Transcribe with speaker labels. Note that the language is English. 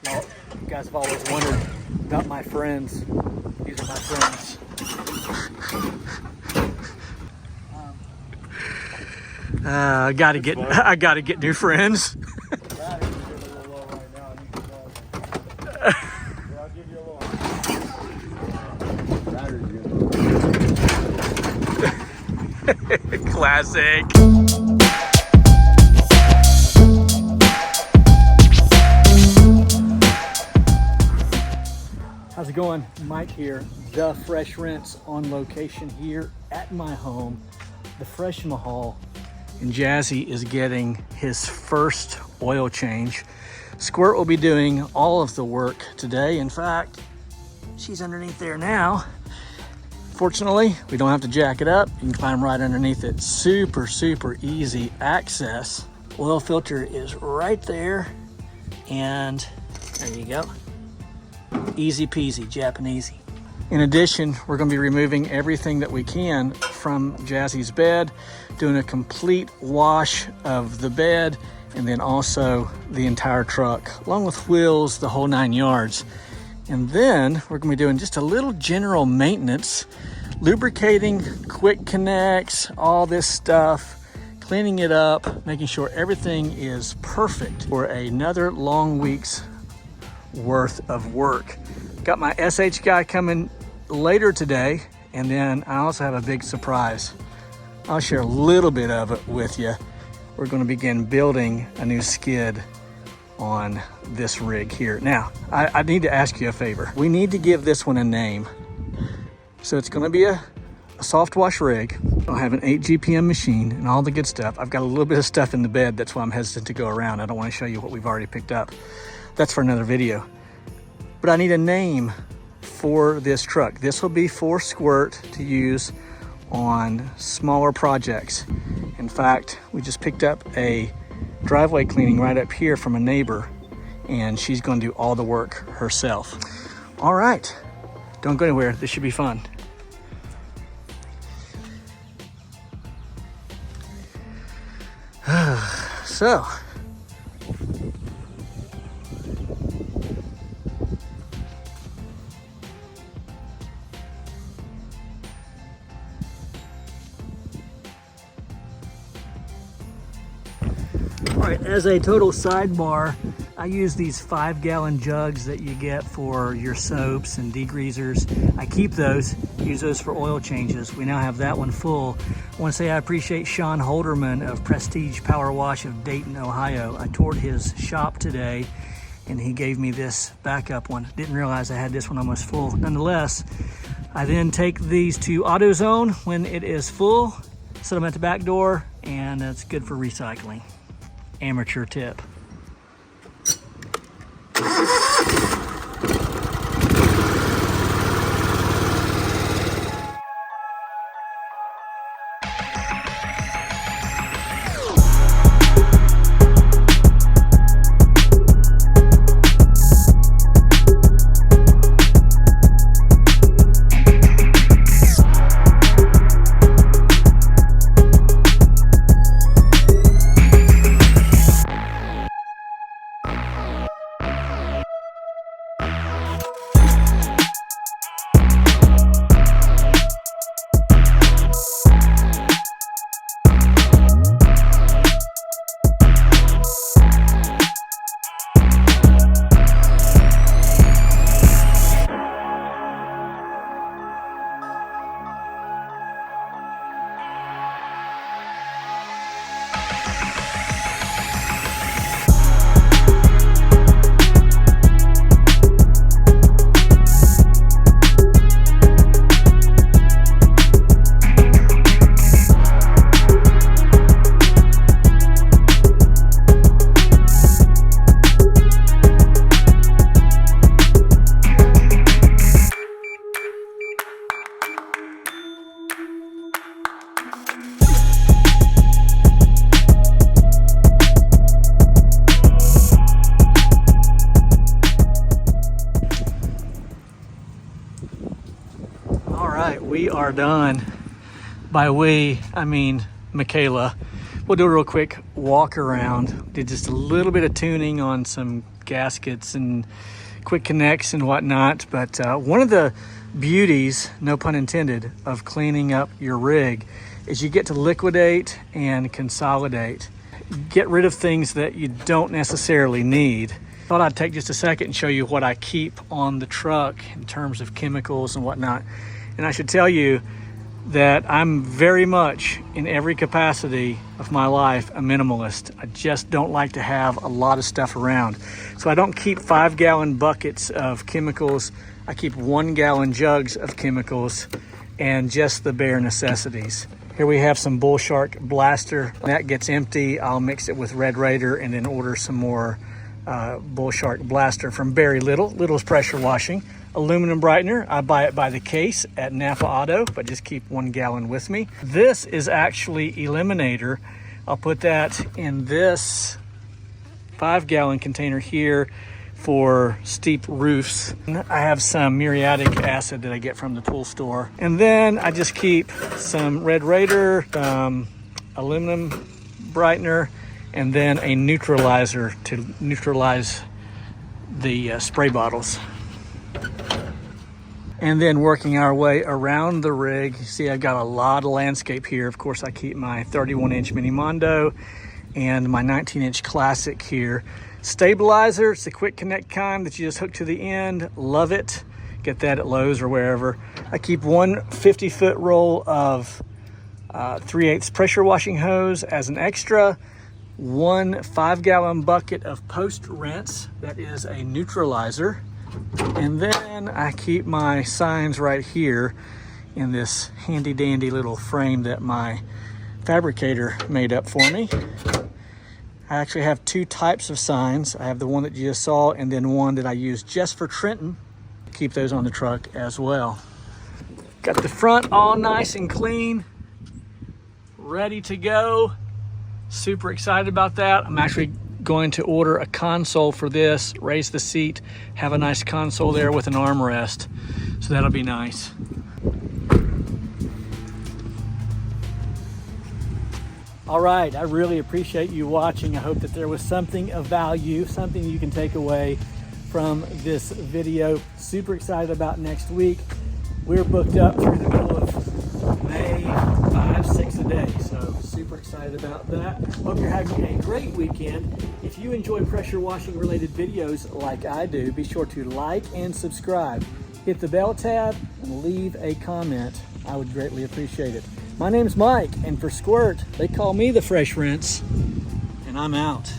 Speaker 1: Well, you guys have always wondered about my friends. These are my friends. I gotta get new friends. Classic. How's it going? Mike here, the Fresh Rinse, on location here at my home, the Fresh Mahal. And Jazzy is getting his first oil change. Squirt will be doing all of the work today. In fact, she's underneath there now. Fortunately, we don't have to jack it up. You can climb right underneath it. Super, super easy access. Oil filter is right there. And there you go. Easy peasy, Japanesey. In addition, we're gonna be removing everything that we can from Jazzy's bed, doing a complete wash of the bed, and then also the entire truck, along with wheels, the whole 9 yards. And then we're gonna be doing just a little general maintenance, lubricating, quick connects, all this stuff, cleaning it up, making sure everything is perfect for another long week's worth of work. Got my SH guy coming later today, and then I also have a big surprise. I'll share a little bit of it with you. We're gonna begin building a new skid on this rig here. Now, I need to ask you a favor. We need to give this one a name. So it's gonna be a soft wash rig. I'll have an 8 GPM machine and all the good stuff. I've got a little bit of stuff in the bed. That's why I'm hesitant to go around. I don't wanna show you what we've already picked up. That's for another video. But I need a name for this truck. This will be for Squirt to use on smaller projects. In fact, we just picked up a driveway cleaning right up here from a neighbor, and she's going to do all the work herself. All right, don't go anywhere. This should be fun. So, all right, as a total sidebar, I use these 5-gallon jugs that you get for your soaps and degreasers. I keep those, use those for oil changes. We now have that one full. I want to say I appreciate Sean Holderman of Prestige Power Wash of Dayton, Ohio. I toured his shop today, and he gave me this backup one. Didn't realize I had this one almost full. Nonetheless, I then take these to AutoZone when it is full, set them at the back door, and it's good for recycling. Amateur tip. We are done. By we, I mean Michaela. We'll do a real quick walk around. Did just a little bit of tuning on some gaskets and quick connects and whatnot. But one of the beauties, no pun intended, of cleaning up your rig is you get to liquidate and consolidate. Get rid of things that you don't necessarily need. Thought I'd take just a second and show you what I keep on the truck in terms of chemicals and whatnot. And I should tell you that I'm very much, in every capacity of my life, a minimalist. I just don't like to have a lot of stuff around. So I don't keep 5-gallon buckets of chemicals. I keep 1-gallon jugs of chemicals and just the bare necessities. Here we have some Bull Shark Blaster. When that gets empty, I'll mix it with Red Raider and then order some more Bull Shark Blaster from Very Little. Little's pressure washing. Aluminum brightener, I buy it by the case at Napa Auto, but just keep 1 gallon with me. This is actually Eliminator. I'll put that in this 5-gallon container here for steep roofs. I have some muriatic acid that I get from the tool store. And then I just keep some Red Raider, aluminum brightener, and then a neutralizer to neutralize the spray bottles. And then working our way around the rig, you see I've got a lot of landscape here. Of course, I keep my 31-inch Mini Mondo and my 19-inch Classic here. Stabilizer, it's the quick connect kind that you just hook to the end. Love it. Get that at Lowe's or wherever. I keep one 50-foot roll of 3/8 pressure washing hose as an extra. One 5-gallon bucket of post rinse, that is a neutralizer. And then I keep my signs right here in this handy dandy little frame that my fabricator made up for me. I actually have 2 types of signs. I have the one that you just saw and then one that I use just for Trenton. Keep those on the truck as well. Got the front all nice and clean, ready to go. Super excited about that. I'm actually going to order a console for this, raise the seat, have a nice console there with an armrest. So that'll be nice. All right, I really appreciate you watching. I hope that there was something of value, something you can take away from this video. Super excited about next week. We're booked up through the middle of May, 5, 6 a day. So super excited about that. Hope you're having a great weekend. If you enjoy pressure washing related videos like I do, be sure to like and subscribe. Hit the bell tab and leave a comment. I would greatly appreciate it. My name's Mike, and for Squirt, they call me the Fresh Rinse, and I'm out.